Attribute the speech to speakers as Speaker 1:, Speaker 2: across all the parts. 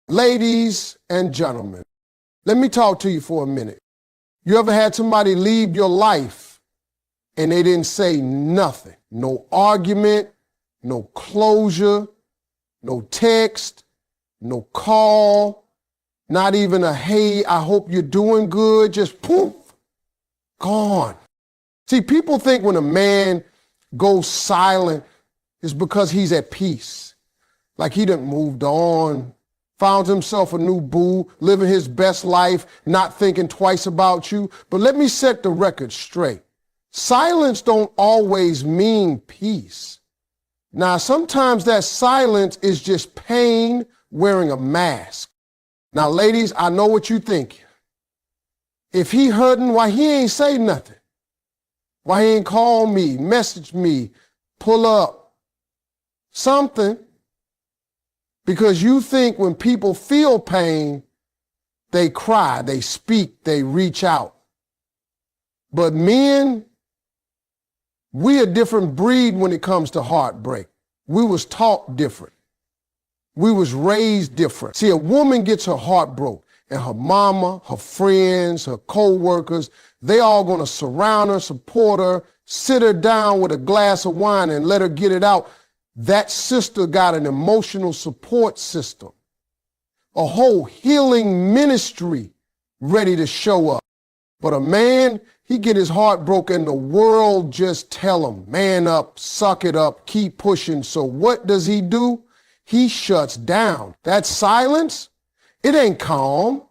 Speaker 1: Ladies and gentlemen, let me talk to you for a minute. You ever had somebody leave your life and they didn't say nothing? No argument, no closure, no text, no call, not even a hey, I hope you're doing good, just poof, gone. See, people think when a man goes silent, it's because he's at peace. Like he done moved on, found himself a new boo, living his best life, not thinking twice about you. But let me set the record straight. Silence don't always mean peace. Now, sometimes that silence is just pain wearing a mask. Now, ladies, I know what you think. If he hurting, why he ain't say nothing? Why he ain't call me, message me, pull up, something? Because you think when people feel pain, they cry, they speak, they reach out. But men, we a different breed when it comes to heartbreak. We was taught different. We was raised different. See, a woman gets her heart broke, and her mama, her friends, her co-workers, they all gonna surround her, support her, sit her down with a glass of wine and let her get it out. That sister got an emotional support system, a whole healing ministry ready to show up. But a man, he get his heart broken, the world just tell him, man up, suck it up, keep pushing. So what does he do? He shuts down. That silence, it ain't calm.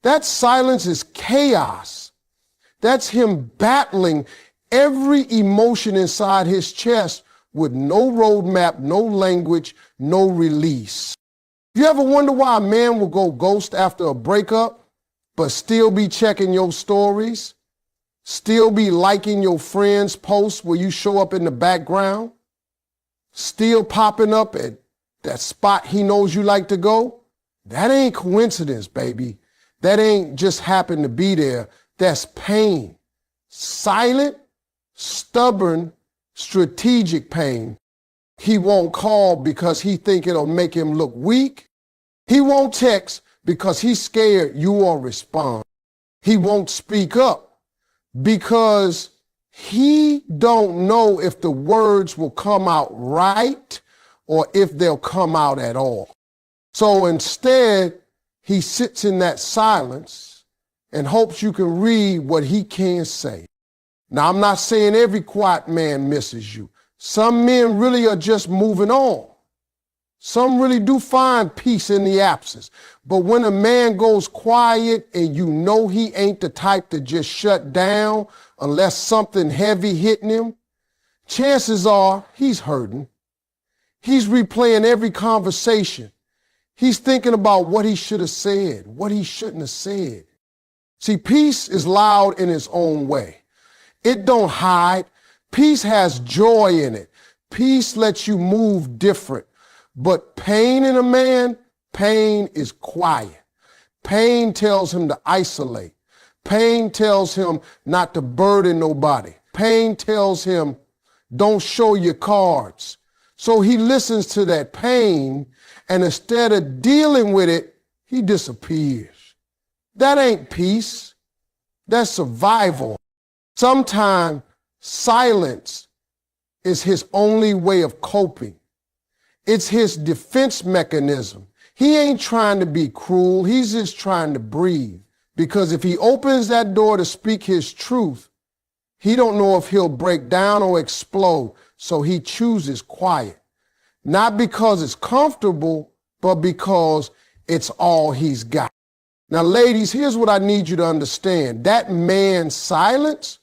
Speaker 1: That silence is chaos. That's him battling every emotion inside his chest with no roadmap, no language, no release. You ever wonder why a man will go ghost after a breakup, but still be checking your stories, still be liking your friends' posts where you show up in the background, still popping up at that spot he knows you like to go? That ain't coincidence, baby. That ain't just happen to be there. That's pain. Silent, stubborn, strategic pain. He won't call because he think it'll make him look weak. He won't text because he's scared you won't respond. He won't speak up because he don't know if the words will come out right or if they'll come out at all. So instead, he sits in that silence and hopes you can read what he can't say. Now, I'm not saying every quiet man misses you. Some men really are just moving on. Some really do find peace in the absence. But when a man goes quiet and you know he ain't the type to just shut down unless something heavy hitting him, chances are he's hurting. He's replaying every conversation. He's thinking about what he should have said, what he shouldn't have said. See, peace is loud in its own way. It don't hide. Peace has joy in it. Peace lets you move different. But pain in a man, pain is quiet. Pain tells him to isolate. Pain tells him not to burden nobody. Pain tells him don't show your cards. So he listens to that pain, and instead of dealing with it, he disappears. That ain't peace. That's survival. Sometimes silence is his only way of coping. It's his defense mechanism. He ain't trying to be cruel. He's just trying to breathe. Because if he opens that door to speak his truth, he don't know if he'll break down or explode. So he chooses quiet. Not because it's comfortable, but because it's all he's got. Now, ladies, here's what I need you to understand. That man's silence,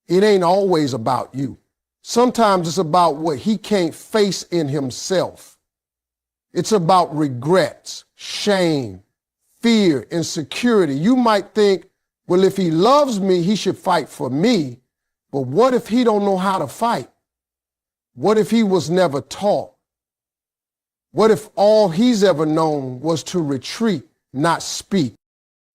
Speaker 1: it ain't always about you. Sometimes it's about what he can't face in himself. It's about regrets, shame, fear, insecurity. You might think, well, if he loves me, he should fight for me. But what if he don't know how to fight? What if he was never taught? What if all he's ever known was to retreat, not speak?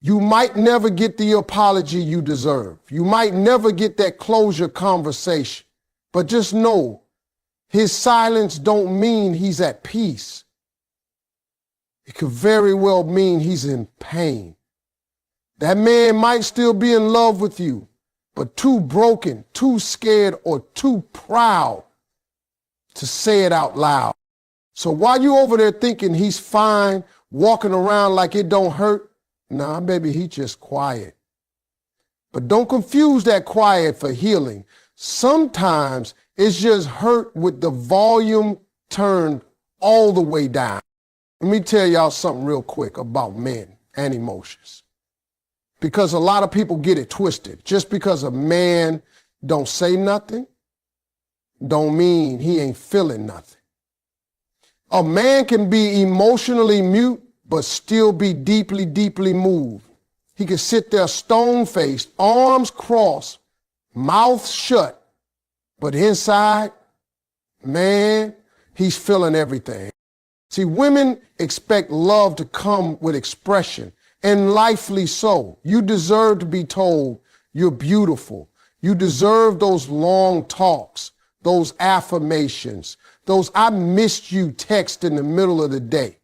Speaker 1: You might never get the apology you deserve. You might never get that closure conversation. But just know, his silence don't mean he's at peace. It could very well mean he's in pain. That man might still be in love with you, but too broken, too scared, or too proud to say it out loud. So while you over there thinking he's fine, walking around like it don't hurt, nah, baby, he just quiet. But don't confuse that quiet for healing. Sometimes it's just hurt with the volume turned all the way down. Let me tell y'all something real quick about men and emotions. Because a lot of people get it twisted. Just because a man don't say nothing, don't mean he ain't feeling nothing. A man can be emotionally mute, but still be deeply, deeply moved. He can sit there stone-faced, arms crossed, mouth shut, but inside, man, he's feeling everything. See, women expect love to come with expression, and rightfully so. You deserve to be told you're beautiful. You deserve those long talks, those affirmations, those I missed you texts in the middle of the day.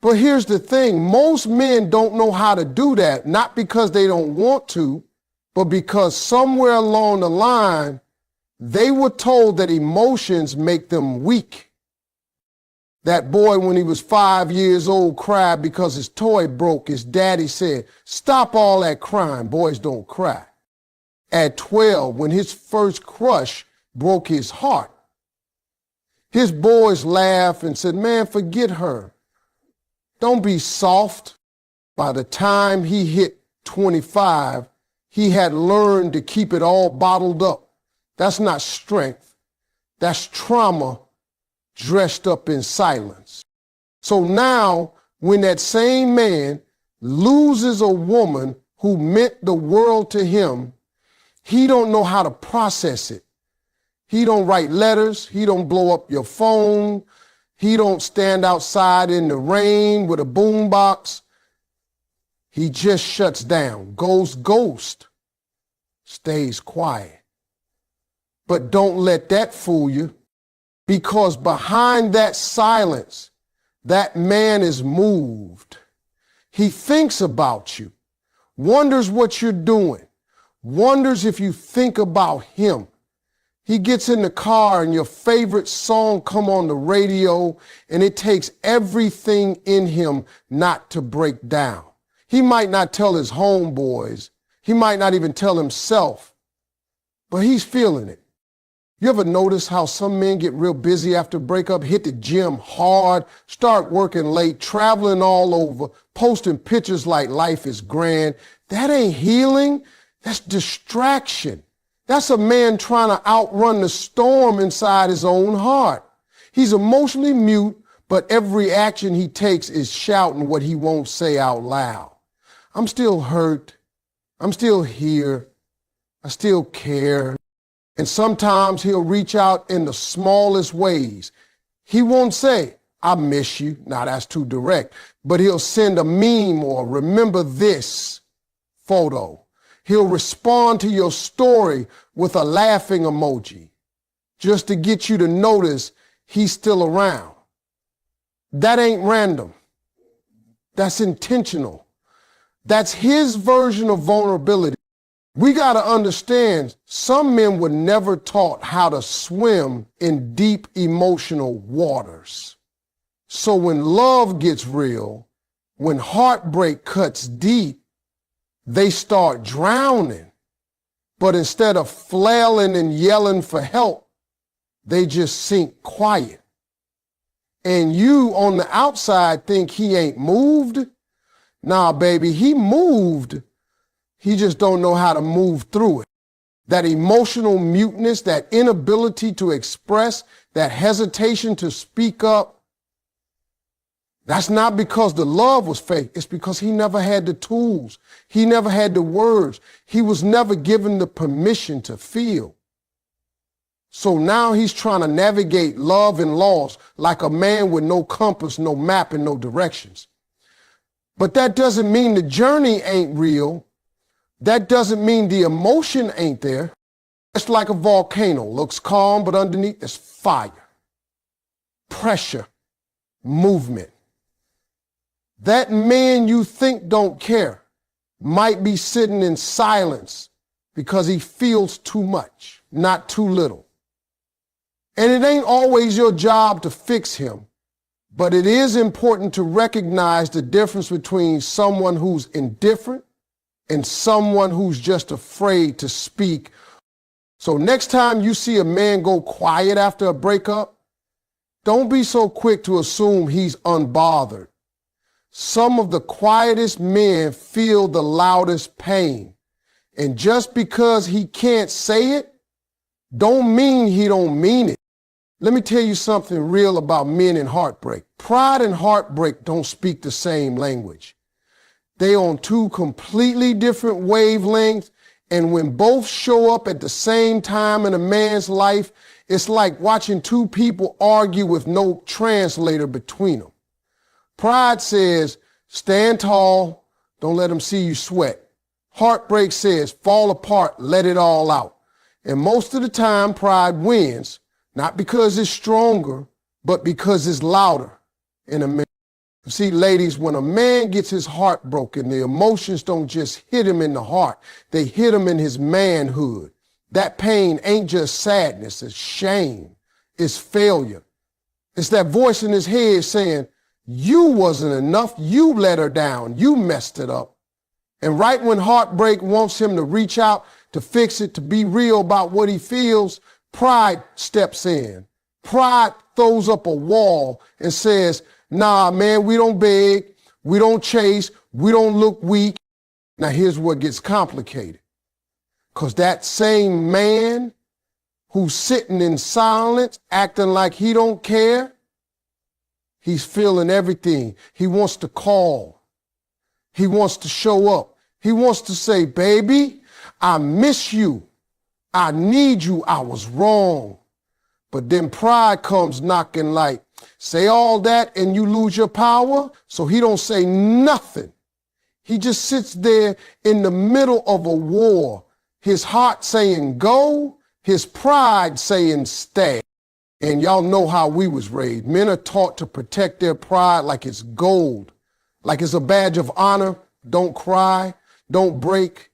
Speaker 1: But here's the thing, most men don't know how to do that, not because they don't want to, but because somewhere along the line, they were told that emotions make them weak. That boy, when he was 5 years old, cried because his toy broke. His daddy said, "Stop all that crying, boys don't cry." At 12, when his first crush broke his heart, his boys laughed and said, "Man, forget her. Don't be soft." By the time he hit 25, he had learned to keep it all bottled up. That's not strength. That's trauma dressed up in silence. So now, when that same man loses a woman who meant the world to him, he don't know how to process it. He don't write letters. He don't blow up your phone. He don't stand outside in the rain with a boombox. He just shuts down, goes ghost, stays quiet. But don't let that fool you, because behind that silence, that man is moved. He thinks about you, wonders what you're doing, wonders if you think about him. He gets in the car and your favorite song come on the radio, and it takes everything in him not to break down. He might not tell his homeboys. He might not even tell himself, but he's feeling it. You ever notice how some men get real busy after breakup, hit the gym hard, start working late, traveling all over, posting pictures like life is grand? That ain't healing. That's distraction. That's a man trying to outrun the storm inside his own heart. He's emotionally mute, but every action he takes is shouting what he won't say out loud. I'm still hurt. I'm still here. I still care. And sometimes he'll reach out in the smallest ways. He won't say, "I miss you." Now that's too direct. But he'll send a meme or "remember this" photo. He'll respond to your story with a laughing emoji just to get you to notice he's still around. That ain't random. That's intentional. That's his version of vulnerability. We got to understand, some men were never taught how to swim in deep emotional waters. So when love gets real, when heartbreak cuts deep, they start drowning. But instead of flailing and yelling for help, they just sink quiet. And you on the outside think he ain't moved. Nah, baby, he moved. He just don't know how to move through it. That emotional muteness, that inability to express, that hesitation to speak up, that's not because the love was fake. It's because he never had the tools. He never had the words. He was never given the permission to feel. So now he's trying to navigate love and loss like a man with no compass, no map, and no directions. But that doesn't mean the journey ain't real. That doesn't mean the emotion ain't there. It's like a volcano. Looks calm, but underneath there's fire, pressure, movement. That man you think don't care might be sitting in silence because he feels too much, not too little. And it ain't always your job to fix him, but it is important to recognize the difference between someone who's indifferent and someone who's just afraid to speak. So next time you see a man go quiet after a breakup, don't be so quick to assume he's unbothered. Some of the quietest men feel the loudest pain. And just because he can't say it, don't mean he don't mean it. Let me tell you something real about men in heartbreak. Pride and heartbreak don't speak the same language. They on two completely different wavelengths, and when both show up at the same time in a man's life, it's like watching two people argue with no translator between them. Pride says, stand tall, don't let them see you sweat. Heartbreak says, fall apart, let it all out. And most of the time, pride wins, not because it's stronger, but because it's louder in a man. See, ladies, when a man gets his heart broken, the emotions don't just hit him in the heart, they hit him in his manhood. That pain ain't just sadness, it's shame, it's failure. It's that voice in his head saying, you wasn't enough, you let her down, you messed it up. And right when heartbreak wants him to reach out, to fix it, to be real about what he feels, pride steps in. Pride throws up a wall and says, nah, man, we don't beg, we don't chase, we don't look weak. Now here's what gets complicated. Because that same man who's sitting in silence, acting like he don't care, he's feeling everything. He wants to call. He wants to show up. He wants to say, baby, I miss you. I need you. I was wrong. But then pride comes knocking like, say all that and you lose your power. So he don't say nothing. He just sits there in the middle of a war. His heart saying go, his pride saying stay. And y'all know how we was raised. Men are taught to protect their pride like it's gold, like it's a badge of honor. Don't cry, don't break,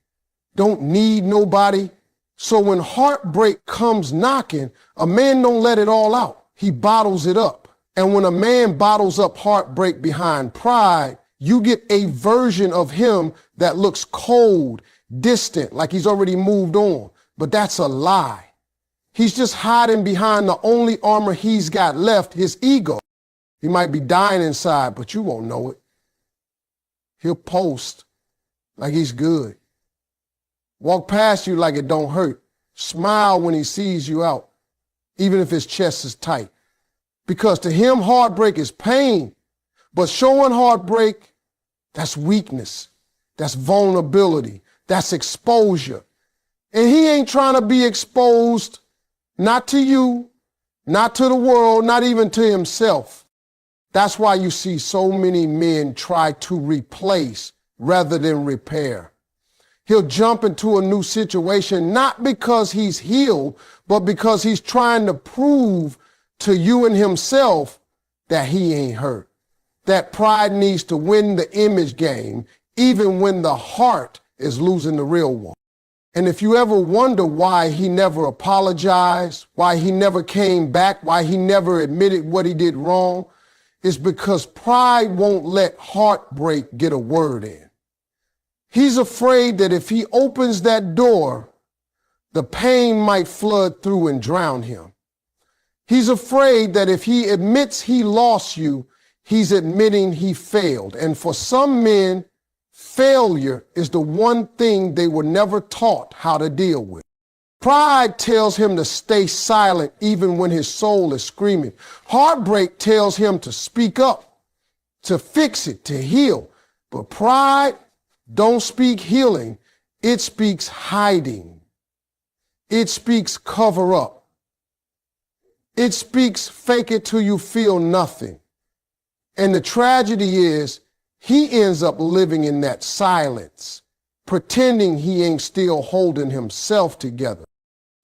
Speaker 1: don't need nobody. So when heartbreak comes knocking, a man don't let it all out. He bottles it up. And when a man bottles up heartbreak behind pride, you get a version of him that looks cold, distant, like he's already moved on. But that's a lie. He's just hiding behind the only armor he's got left, his ego. He might be dying inside, but you won't know it. He'll post like he's good. Walk past you like it don't hurt. Smile when he sees you out, even if his chest is tight. Because to him, heartbreak is pain. But showing heartbreak, that's weakness. That's vulnerability. That's exposure. And he ain't trying to be exposed, not to you, not to the world, not even to himself. That's why you see so many men try to replace rather than repair. He'll jump into a new situation, not because he's healed, but because he's trying to prove to you and himself that he ain't hurt. That pride needs to win the image game, even when the heart is losing the real one. And if you ever wonder why he never apologized, why he never came back, why he never admitted what he did wrong, it's because pride won't let heartbreak get a word in. He's afraid that if he opens that door, the pain might flood through and drown him. He's afraid that if he admits he lost you, he's admitting he failed. And for some men, failure is the one thing they were never taught how to deal with. Pride tells him to stay silent even when his soul is screaming. Heartbreak tells him to speak up, to fix it, to heal. But pride don't speak healing. It speaks hiding. It speaks cover up. It speaks fake it till you feel nothing. And the tragedy is he ends up living in that silence, pretending he ain't still holding himself together.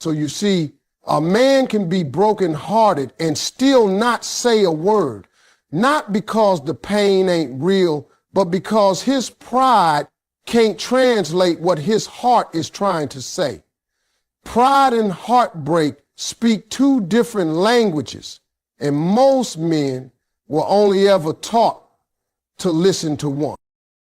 Speaker 1: So you see, a man can be brokenhearted and still not say a word, not because the pain ain't real, but because his pride can't translate what his heart is trying to say. Pride and heartbreak speak two different languages, and most men were only ever taught to listen to one.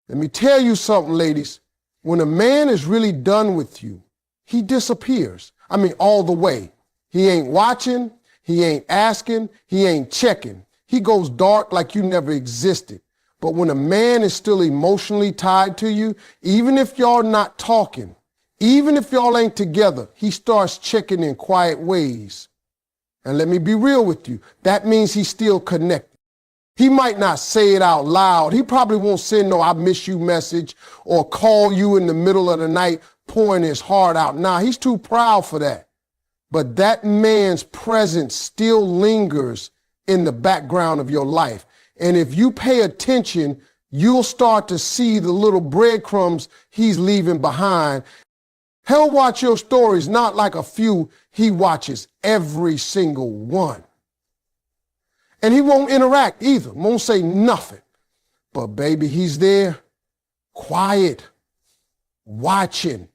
Speaker 1: Let me tell you something, ladies. When a man is really done with you, he disappears. I mean, all the way. He ain't watching, he ain't asking, he ain't checking. He goes dark like you never existed. But when a man is still emotionally tied to you, even if y'all not talking, even if y'all ain't together, he starts checking in quiet ways. And let me be real with you. That means he's still connected. He might not say it out loud. He probably won't send no "I miss you" message or call you in the middle of the night pouring his heart out. Nah, he's too proud for that. But that man's presence still lingers in the background of your life. And if you pay attention, you'll start to see the little breadcrumbs he's leaving behind. He'll watch your stories, not like a few. He watches every single one. And he won't interact either, won't say nothing. But baby, he's there, quiet, watching.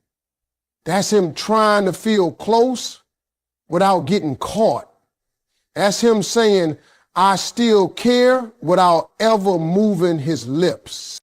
Speaker 1: That's him trying to feel close without getting caught. That's him saying, "I still care," without ever moving his lips.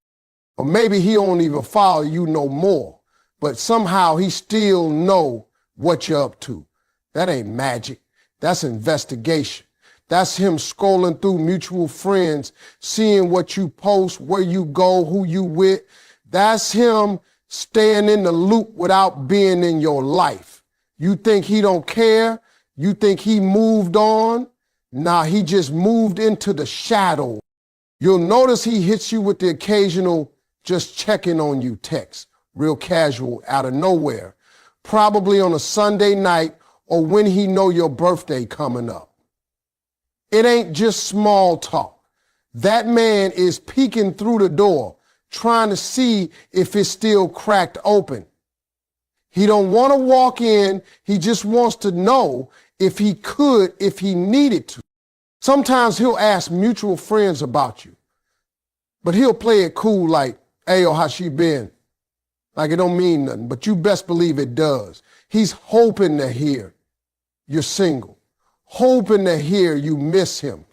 Speaker 1: Or maybe he don't even follow you no more, but somehow he still know what you're up to. That ain't magic. That's investigation. That's him scrolling through mutual friends, seeing what you post, where you go, who you with. That's him staying in the loop without being in your life. You think he don't care? You think he moved on? Nah, he just moved into the shadow. You'll notice he hits you with the occasional "just checking on you" text, real casual, out of nowhere, probably on a Sunday night or when he know your birthday coming up. It ain't just small talk. That man is peeking through the door, trying to see if it's still cracked open. He don't want to walk in. He just wants to know if he could, if he needed to. Sometimes he'll ask mutual friends about you, but he'll play it cool like, "Hey, yo, how she been?" Like it don't mean nothing, but you best believe it does. He's hoping to hear you're single, hoping to hear you miss him,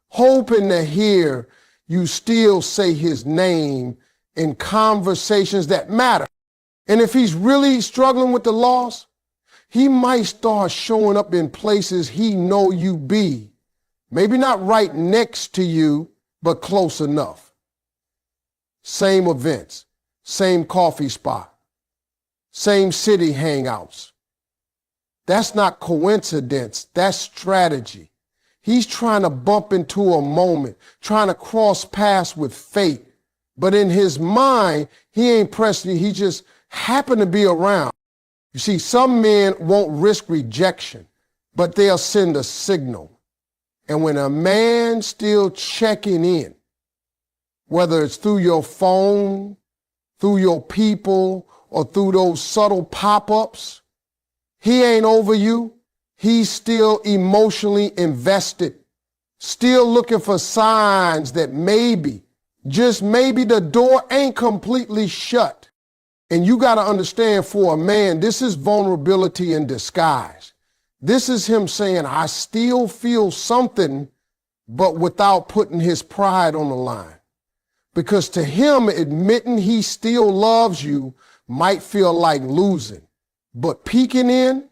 Speaker 1: hoping to hear you still say his name in conversations that matter. And if he's really struggling with the loss, he might start showing up in places he know you be. Maybe not right next to you, but close enough. Same events, same coffee spot, same city hangouts. That's not coincidence, that's strategy. He's trying to bump into a moment, trying to cross paths with fate. But in his mind, he ain't pressing you, he just happened to be around. You see, some men won't risk rejection, but they'll send a signal. And when a man still checking in, whether it's through your phone, through your people, or through those subtle pop-ups, he ain't over you. He's still emotionally invested, still looking for signs that maybe, just maybe, the door ain't completely shut. And you got to understand, for a man, this is vulnerability in disguise. This is him saying, "I still feel something," but without putting his pride on the line. Because to him, admitting he still loves you might feel like losing. But peeking in,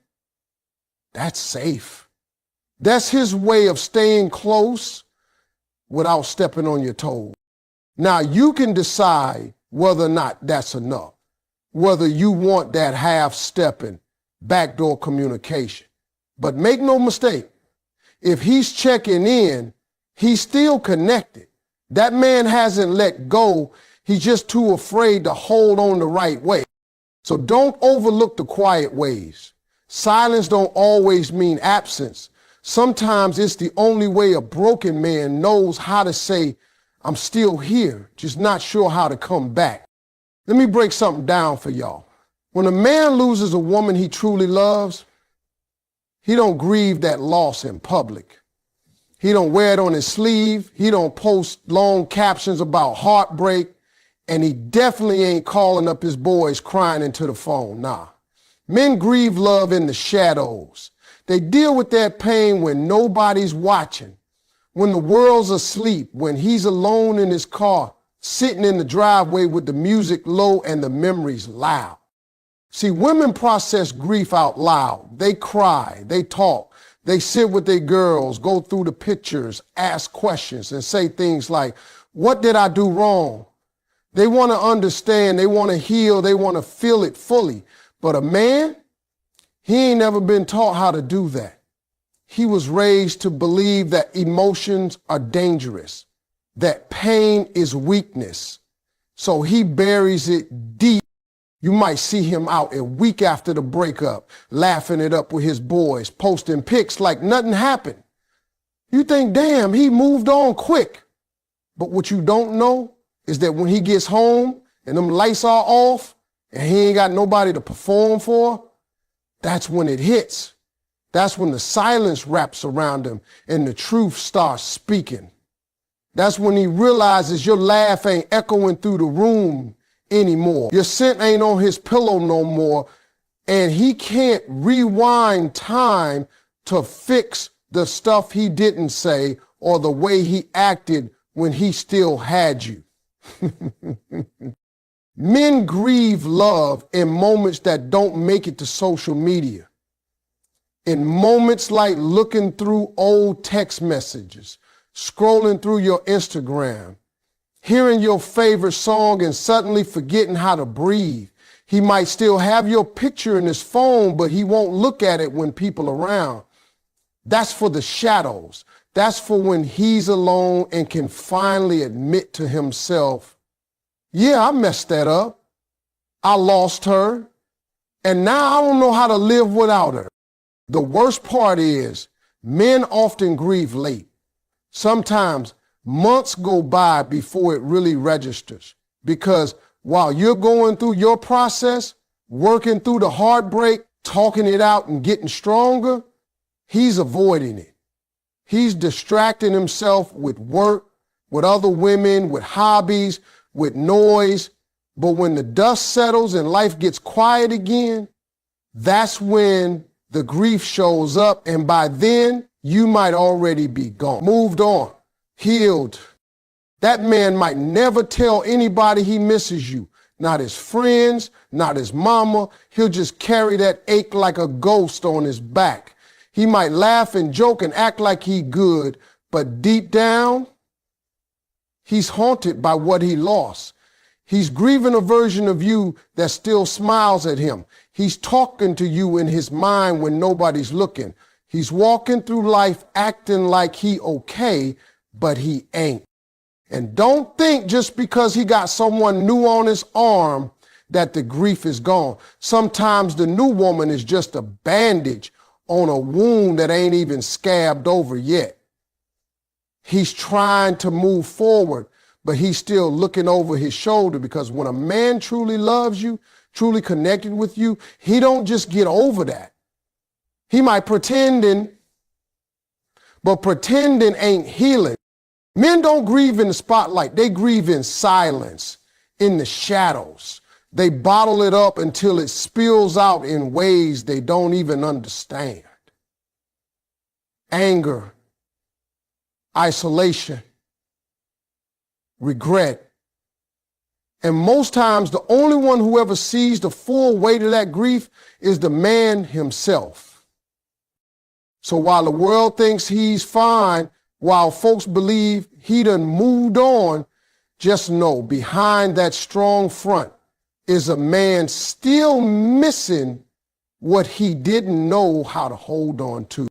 Speaker 1: that's safe. That's his way of staying close without stepping on your toes. Now, you can decide whether or not that's enough, whether you want that half-stepping, backdoor communication. But make no mistake, if he's checking in, he's still connected. That man hasn't let go. He's just too afraid to hold on the right way. So don't overlook the quiet ways. Silence don't always mean absence. Sometimes it's the only way a broken man knows how to say, "I'm still here, just not sure how to come back." Let me break something down for y'all. When a man loses a woman he truly loves, he don't grieve that loss in public. He don't wear it on his sleeve. He don't post long captions about heartbreak. And he definitely ain't calling up his boys crying into the phone. Nah. Men grieve love in the shadows. They deal with that pain when nobody's watching, when the world's asleep, when he's alone in his car, sitting in the driveway with the music low and the memories loud. See, women process grief out loud. They cry, they talk, they sit with their girls, go through the pictures, ask questions, and say things like, what did I do wrong? They want to understand, they want to heal, they want to feel it fully. But a man, he ain't never been taught how to do that. He was raised to believe that emotions are dangerous, that pain is weakness. So he buries it deep. You might see him out a week after the breakup, laughing it up with his boys, posting pics like nothing happened. You think, damn, he moved on quick. But what you don't know is that when he gets home and them lights are off and he ain't got nobody to perform for, that's when it hits. That's when the silence wraps around him and the truth starts speaking. That's when he realizes your laugh ain't echoing through the room anymore. Your scent ain't on his pillow no more. And he can't rewind time to fix the stuff he didn't say or the way he acted when he still had you. Men grieve love in moments that don't make it to social media. In moments like looking through old text messages, scrolling through your Instagram, hearing your favorite song and suddenly forgetting how to breathe. He might still have your picture in his phone, but he won't look at it when people are around. That's for the shadows. That's for when he's alone and can finally admit to himself, yeah, I messed that up. I lost her. And now I don't know how to live without her. The worst part is men often grieve late. Sometimes months go by before it really registers, because while you're going through your process, working through the heartbreak, talking it out and getting stronger, he's avoiding it. He's distracting himself with work, with other women, with hobbies, with noise. But when the dust settles and life gets quiet again, that's when the grief shows up. And by then, you might already be gone, moved on, healed. That man might never tell anybody he misses you, not his friends, not his mama. He'll just carry that ache like a ghost on his back. He might laugh and joke and act like he good, but deep down, he's haunted by what he lost. He's grieving a version of you that still smiles at him. He's talking to you in his mind when nobody's looking. He's walking through life acting like he okay, but he ain't. And don't think just because he got someone new on his arm that the grief is gone. Sometimes the new woman is just a bandage on a wound that ain't even scabbed over yet. He's trying to move forward, but he's still looking over his shoulder, because when a man truly loves you, truly connected with you, he don't just get over that. He might pretending, but pretending ain't healing. Men don't grieve in the spotlight. They grieve in silence, in the shadows. They bottle it up until it spills out in ways they don't even understand. Anger, isolation, regret. And most times, the only one who ever sees the full weight of that grief is the man himself. So while the world thinks he's fine, while folks believe he done moved on, just know behind that strong front is a man still missing what he didn't know how to hold on to.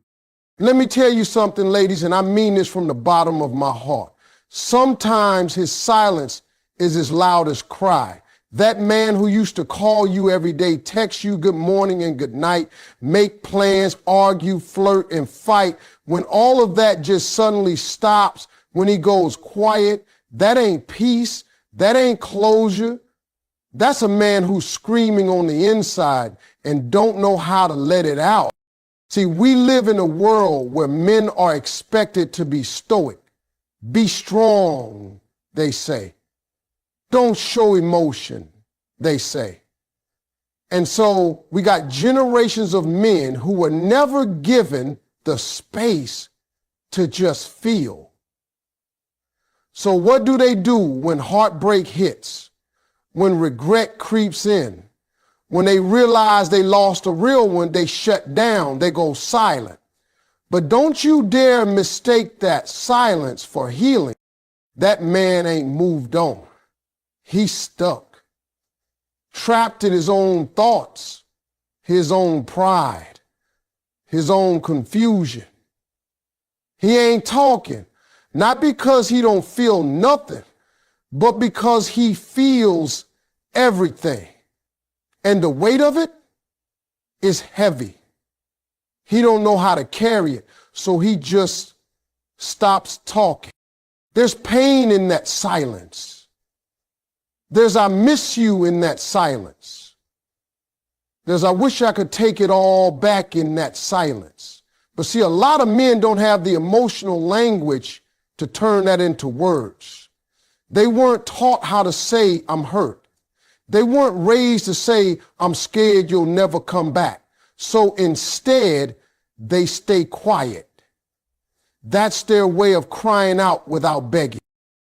Speaker 1: Let me tell you something, ladies, and I mean this from the bottom of my heart. Sometimes his silence is as loud as cry. That man who used to call you every day, text you good morning and good night, make plans, argue, flirt, and fight, when all of that just suddenly stops, when he goes quiet, that ain't peace, that ain't closure. That's a man who's screaming on the inside and don't know how to let it out. See, we live in a world where men are expected to be stoic. Be strong, they say. Don't show emotion, they say. And so we got generations of men who were never given the space to just feel. So what do they do when heartbreak hits? When regret creeps in? When they realize they lost a real one, they shut down, they go silent. But don't you dare mistake that silence for healing. That man ain't moved on. He's stuck, trapped in his own thoughts, his own pride, his own confusion. He ain't talking, not because he don't feel nothing, but because he feels everything. And the weight of it is heavy. He don't know how to carry it, so he just stops talking. There's pain in that silence. There's I miss you in that silence. There's I wish I could take it all back in that silence. But see, a lot of men don't have the emotional language to turn that into words. They weren't taught how to say, I'm hurt. They weren't raised to say, I'm scared you'll never come back. So instead, they stay quiet. That's their way of crying out without begging.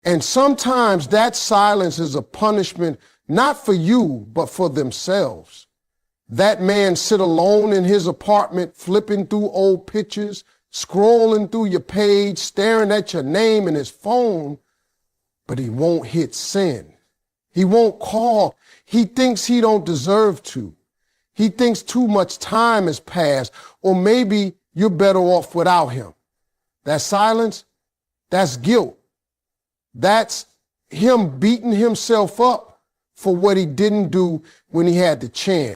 Speaker 1: And sometimes that silence is a punishment, not for you, but for themselves. That man sit alone in his apartment, flipping through old pictures, scrolling through your page, staring at your name in his phone, but he won't hit send. He won't call. He thinks he don't deserve to. He thinks too much time has passed, or maybe you're better off without him. That silence, that's guilt. That's him beating himself up for what he didn't do when he had the chance.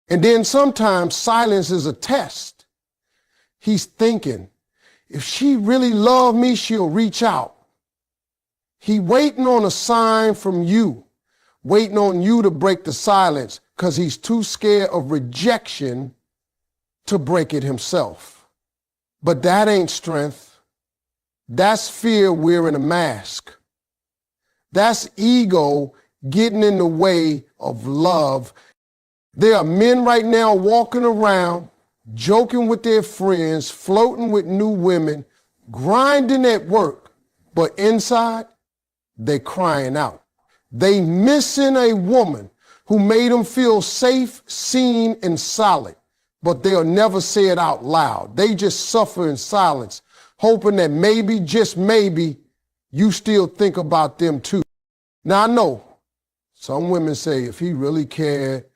Speaker 1: And then sometimes silence is a test. He's thinking, if she really loved me, she'll reach out. He waiting on a sign from you, waiting on you to break the silence because he's too scared of rejection to break it himself. But that ain't strength. That's fear wearing a mask. That's ego getting in the way of love. There are men right now walking around, joking with their friends, flirting with new women, grinding at work, but inside, they crying out. They missing a woman who made them feel safe, seen, and solid, but they'll never say it out loud. They just suffer in silence, hoping that maybe, just maybe, you still think about them too. Now I know some women say if he really cared,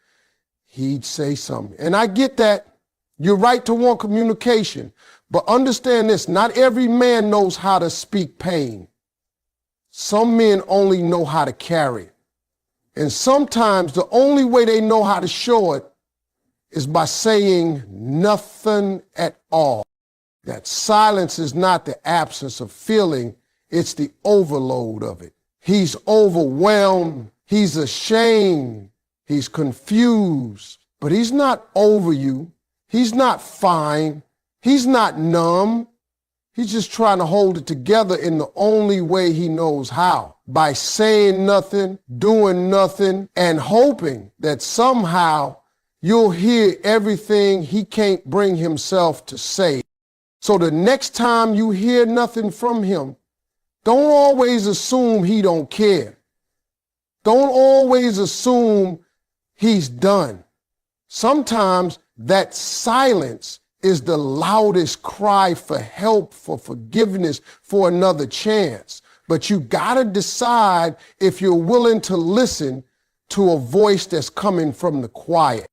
Speaker 1: he'd say something. And I get that. You're right to want communication, but understand this, not every man knows how to speak pain. Some men only know how to carry it. And sometimes the only way they know how to show it is by saying nothing at all. That silence is not the absence of feeling, it's the overload of it. He's overwhelmed, he's ashamed, he's confused, but he's not over you. He's not fine. He's not numb. He's just trying to hold it together in the only way he knows how, by saying nothing, doing nothing, and hoping that somehow you'll hear everything he can't bring himself to say. So the next time you hear nothing from him, don't always assume he don't care. Don't always assume he's done. Sometimes that silence is the loudest cry for help, for forgiveness, for another chance. But you gotta decide if you're willing to listen to a voice that's coming from the quiet.